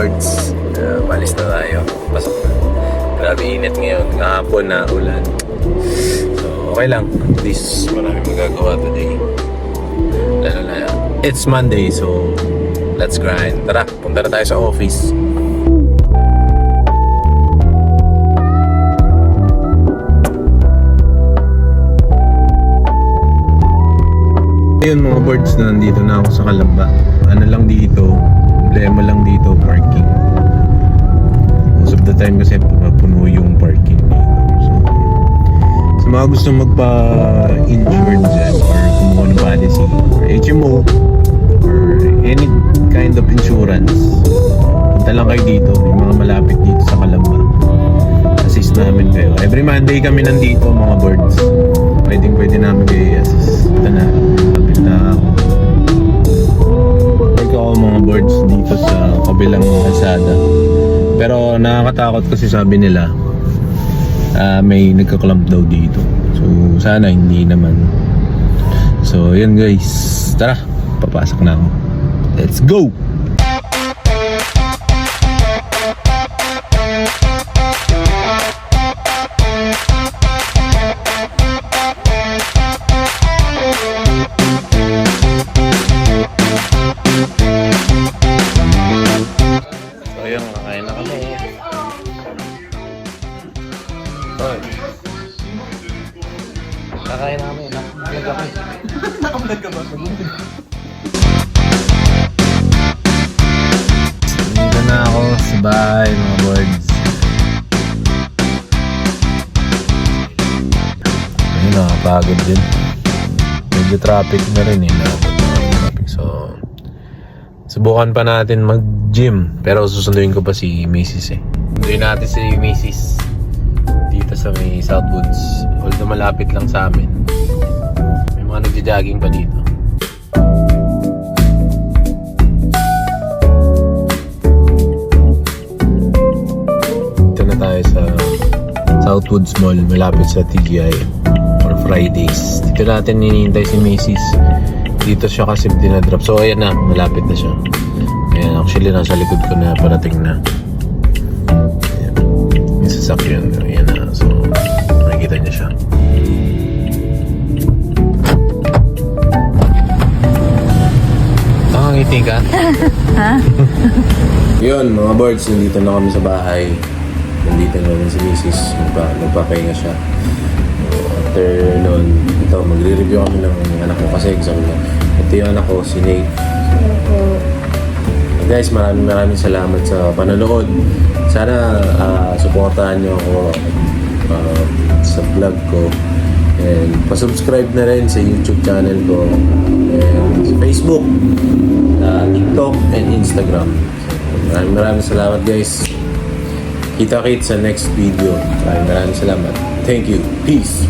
birds. Palis na tayo. Pasok na. Grabe init ngayon. Kahapon na ulan. So, okay lang. At least marami magagawa today. Lalo na, it's Monday. So, let's grind. Tara, punta na tayo sa office. Ayun mga birds, na nandito na ako sa Calamba. Ano lang dito, problema lang dito, parking. Most of the time kasi puno yung parking dito. So, sa mga gusto magpa-insured dyan or kumuha ng policy or HMO or any kind of insurance, punta lang kayo dito. Yung mga malapit dito sa Calamba. Assist namin kayo. Every Monday kami nandito mga birds. Pwede namin kayo i-assist. Ito na. Na work ako mga birds dito sa kabilang kalsada, pero nakakatakot kasi sabi nila may nagka-clump daw dito, so sana hindi naman. So yun guys, tara papasok na ako, let's go. Kakain namin, nakablog ako eh. Nakablog ka ba? Dito na ako sa bahay mga birds. Ayun, nakapagod din. Medyo traffic na rin eh. So, subukan pa natin mag-gym. Pero susunduin ko pa si Mrs. eh. Sunduin natin si Mrs. dito sa may Southwoods. Although malapit lang sa amin. May mga nagja-jogging pa dito. Dito na tayo sa Southwoods Mall, malapit sa TGI for Fridays. Dito natin hinihintay si Macy's. Dito siya kasi dinadrop. So ayan na, malapit na siya. Ayan, actually nasa likod ko na, parating na. Ayan. Yung sasakyan. Ayan na. So makikita niya siya. Nakangiti ka? Ha? Yun mga birds, nandito na kami sa bahay. Nandito na rin si Mrs. Nagpapahinga siya. So, after nun, ito, magre-review kami ng anak ko kasi exam na. Ito yung anak ko, si Nate. Guys, maraming salamat sa panonood. Sana supportahan nyo ako sa vlog ko. And pa-subscribe na rin sa YouTube channel ko. And sa Facebook, TikTok, and Instagram. So, maraming salamat guys. Kita-kits sa next video. Maraming salamat. Thank you. Peace.